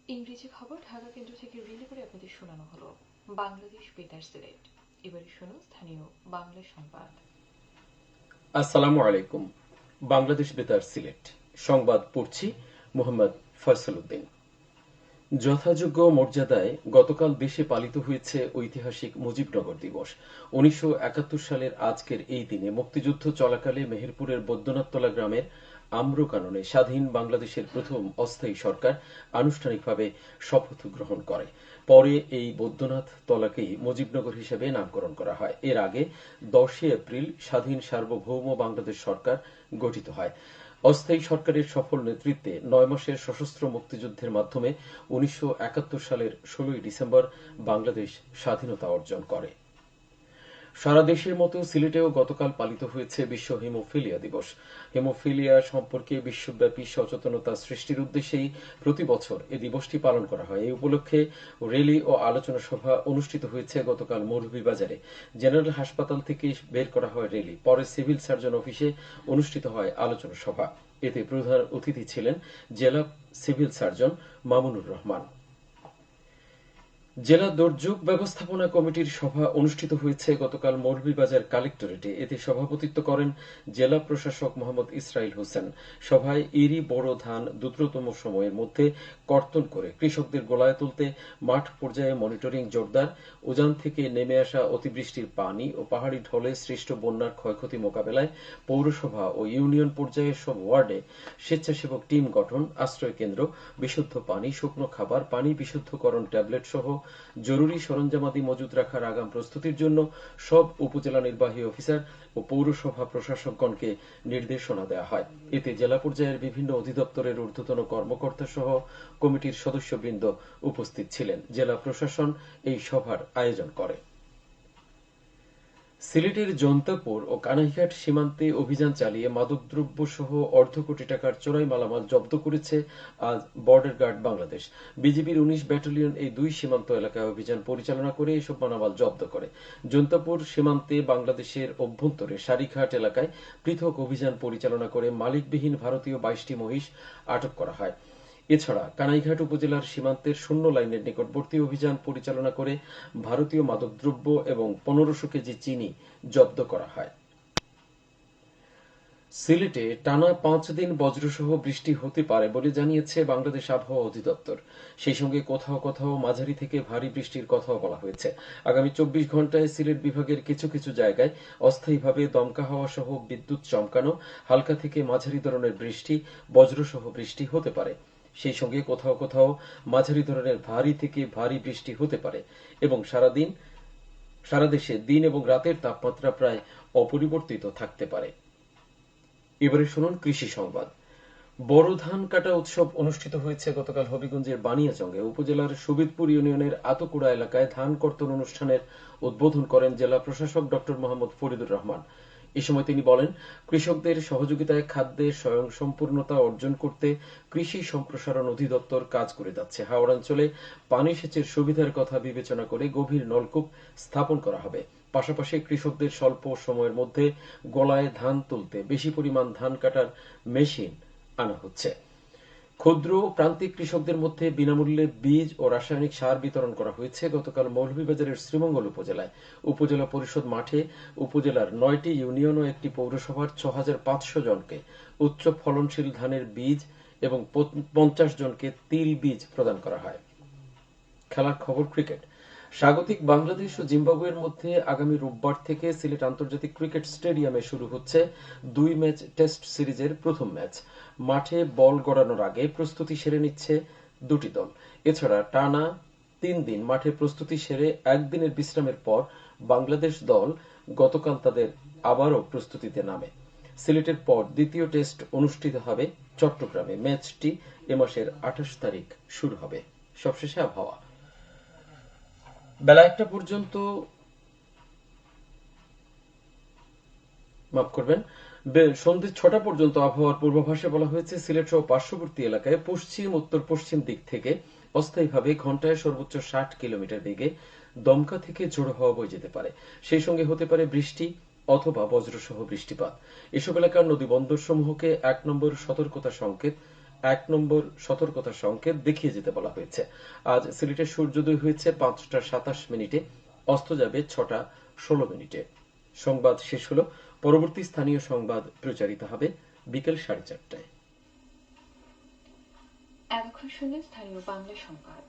ইংরেজি খবর ঢাকা কেন্দ্র থেকে রিলে করে আপনাদের শোনানো হলো। বাংলাদেশ বেতার সিলেট। এবারে শুনুন স্থানীয় বাংলা সংবাদ। আসসালামু আলাইকুম। বাংলাদেশ বেতার সিলেট সংবাদ পড়ছি মোহাম্মদ ফয়সাল উদ্দিন। যথাযোগ্য মর্যাদায় গতকাল দেশে পালিত হয়েছে ঐতিহাসিক মুজিবনগর দিবস। ১৯৭১ সালের আজকের এই দিনে মুক্তিযুদ্ধ চলাকালে মেহেরপুরের বৈদ্যনাথতলা গ্রামের আম্রকাননে স্বাধীন বাংলাদেশের প্রথম অস্থায়ী সরকার আনুষ্ঠানিকভাবে শপথ গ্রহণ করে। পরে এই বৈদ্যনাথ তলাকেই মুজিবনগর হিসেবে নামকরণ করা হয়। এর আগে ১০ এপ্রিল স্বাধীন সার্বভৌম বাংলাদেশ সরকার গঠিত হয়। অস্থায়ী সরকারের সফল নেতৃত্বে ৯ মাসের সশস্ত্র মুক্তিযুদ্ধের মাধ্যমে ১৯৭১ সালের ১৬ ডিসেম্বর বাংলাদেশ স্বাধীনতা অর্জন করে। সারা দেশের মতো সিলেটেও গতকাল পালিত হয়েছে বিশ্ব হিমোফিলিয়া দিবস। হিমোফিলিয়া সম্পর্কে বিশ্বব্যাপী সচেতনতা সৃষ্টির উদ্দেশ্যেই প্রতি বছর এই দিবসটি পালন করা হয়। এই উপলক্ষে র্যালি ও আলোচনা সভা অনুষ্ঠিত হয়েছে গতকাল মৌলভীবাজারে। জেনারেল হাসপাতাল থেকে বের করা হয় র্যালি, পরে সিভিল সার্জন অফিসে অনুষ্ঠিত হয় আলোচনা সভা। এতে প্রধান অতিথি ছিলেন জেলা সিভিল সার্জন মামুনুর রহমান। জেলা দুর্যোগ ব্যবস্থাপনা কমিটির সভা অনুষ্ঠিত হয়েছে গতকাল মৌলভীবাজার কালেক্টরেটে। এতে সভাপতিত্ব করেন জেলা প্রশাসক মোহাম্মদ ইসরাইল হোসেন। সভায় এরই বড় ধান দ্রুততম সময়ের মধ্যে কর্তন করে কৃষকদের গোলায় তুলতে মাঠ পর্যায়ে মনিটরিং জোরদার, উজান থেকে নেমে আসা অতিবৃষ্টির পানি ও পাহাড়ি ঢলে সৃষ্ট বন্যার ক্ষয়ক্ষতি মোকাবেলায় পৌরসভা ও ইউনিয়ন পর্যায়ের সব ওয়ার্ডে স্বেচ্ছাসেবক টিম গঠন, আশ্রয় কেন্দ্র, বিশুদ্ধ পানি, শুকনো খাবার, পানি বিশুদ্ধকরণ ট্যাবলেট সহ জরুরি সরঞ্জামাদি মজুত রাখার আগাম প্রস্তুতির জন্য সব উপজেলা নির্বাহী অফিসার ও পৌরসভা প্রশাসকগণকে নির্দেশনা দেওয়া হয়। এতে জেলা পর্যায়ের বিভিন্ন অধিদপ্তরের ঊর্ধ্বতন কর্মকর্তা সহ কমিটির সদস্যবৃন্দ উপস্থিত ছিলেন। জেলা প্রশাসন এই সভার আয়োজন করে। সিলেটের জন্তাপুর ও কানাইঘাট সীমান্তে অভিযান চালিয়ে মাদকদ্রব্য সহ অর্ধ কোটি টাকার চোরাই মালামাল জব্দ করেছে আজ বর্ডার গার্ড বাংলাদেশ। বিজিবির ১৯ ব্যাটালিয়ন এই দুই সীমান্ত এলাকায় অভিযান পরিচালনা করে এসব মালামাল জব্দ করে। জন্তাপুর সীমান্তে বাংলাদেশের অভ্যন্তরে সারিঘাট এলাকায় পৃথক অভিযান পরিচালনা করে মালিকবিহীন ভারতীয় ২২টি মহিষ আটক করা হয়। এছাড়া কানাইঘাট উপজেলার সীমান্তের শূন্য লাইনের নিকটবর্তী অভিযান পরিচালনা করে ভারতীয় মাদকদ্রব্য এবং ১৫০০ কেজি চিনি জব্দ করা হয়। সিলেটে টানা ৫ দিন বজ্রসহ বৃষ্টি হতে পারে বলে জানিয়েছে বাংলাদেশ আবহাওয়া অধিদপ্তর। সেই সঙ্গে কোথাও কোথাও মাঝারি থেকে ভারী বৃষ্টির কথাও বলা হয়েছে। আগামী ২৪ ঘণ্টায় সিলেট বিভাগের কিছু কিছু জায়গায় অস্থায়ীভাবে দমকা হাওয়া সহ বিদ্যুৎ চমকানো, হালকা থেকে মাঝারি ধরনের বৃষ্টি, বজ্রসহ বৃষ্টি হতে পারে। সেই সঙ্গে কোথাও কোথাও মাঝারি ধরনের ভারী থেকে ভারী বৃষ্টি হতে পারে এবং সারা দেশে দিন এবং রাতের তাপমাত্রা প্রায় অপরিবর্তিত থাকতে পারে। এবারে শুনুন কৃষি সংবাদ। বড় ধান কাটা উৎসব অনুষ্ঠিত হয়েছে গতকাল হবিগঞ্জের বানিয়াচংয়ে। উপজেলার সুবিদপুর ইউনিয়নের আতকুড়া এলাকায় ধান কর্তন অনুষ্ঠানের উদ্বোধন করেন জেলা প্রশাসক ড মোহাম্মদ ফরিদুর রহমান। এ সময় তিনি বলেন, কৃষকদের সহযোগিতায় খাদ্যে স্বয়ংসম্পূর্ণতা অর্জন করতে কৃষি সম্প্রসারণ অধিদপ্তর কাজ করে যাচ্ছে। হাওড়াঞ্চলে পানি সেচের সুবিধার কথা বিবেচনা করে গভীর নলকূপ স্থাপন করা হবে। পাশাপাশি কৃষকদের স্বল্প সময়ের মধ্যে গলায় ধান তুলতে বেশি পরিমাণ ধান কাটার মেশিন আনা হচ্ছে। ক্ষুদ্র প্রান্তিক কৃষকদের মধ্যে বিনামূল্যে বীজ ও রাসায়নিক সার বিতরণ করা হয়েছে। গতকাল মৌলভীবাজারের শ্রীমঙ্গল উপজেলায় উপজেলা পরিষদ মাঠে উপজেলার ৯টি ইউনিয়ন ও একটি পৌরসভার ৬৫০০ জনকে উচ্চ ফলনশীল ধানের বীজ এবং ৫০ জনকে তিল বীজ প্রদান করা হয়। খেলার খবর, ক্রিকেট। স্বাগতিক বাংলাদেশ ও জিম্বাবুয়ের মধ্যে আগামী রোববার থেকে সিলেট আন্তর্জাতিক ক্রিকেট স্টেডিয়ামে শুরু হচ্ছে ২ ম্যাচ টেস্ট সিরিজের প্রথম ম্যাচ। মাঠে বল গড়ানোর আগে প্রস্তুতি সেরে নিচ্ছে দুটি দল। এছাড়া টানা ৩ দিন মাঠে প্রস্তুতি সেরে একদিনের বিশ্রামের পর বাংলাদেশ দল গতকাল তাদের আবারও প্রস্তুতিতে নামে। সিলেটের পর দ্বিতীয় টেস্ট অনুষ্ঠিত হবে চট্টগ্রামে। ম্যাচটি এ মাসের ২৮ তারিখ শুরু হবে। সবশেষে আবহাওয়া। বেলা ১টা পর্যন্ত সন্ধ্যে ৬টা পর্যন্ত আবহাওয়ার পূর্বাভাসে বলা হয়েছে, সিলেট সহ পার্শ্ববর্তী এলাকায় পশ্চিম উত্তর পশ্চিম দিক থেকে অস্থায়ীভাবে ঘন্টায় সর্বোচ্চ ৬০ কিলোমিটার বেগে দমকা থেকে ঝোড়ো হাওয়া বয়ে যেতে পারে। সেই সঙ্গে হতে পারে বৃষ্টি অথবা বজ্রসহ বৃষ্টিপাত। এসব এলাকার নদী বন্দরসমূহকে ১ নম্বর সতর্কতা সংকেত 1 নম্বর সতর্কতা সংকেত দেখিয়ে যেতে বলা হয়েছে। আজ সিলেটে সূর্যোদয় হয়েছে 5টা 27 মিনিটে, অস্ত যাবে 6টা 16 মিনিটে। সংবাদ শেষ হলো। পরবর্তী স্থানীয় সংবাদ প্রচারিত হবে বিকেল 4:30টায়। এতক্ষণ শুনলেন স্থানীয় বাংলা সংবাদ।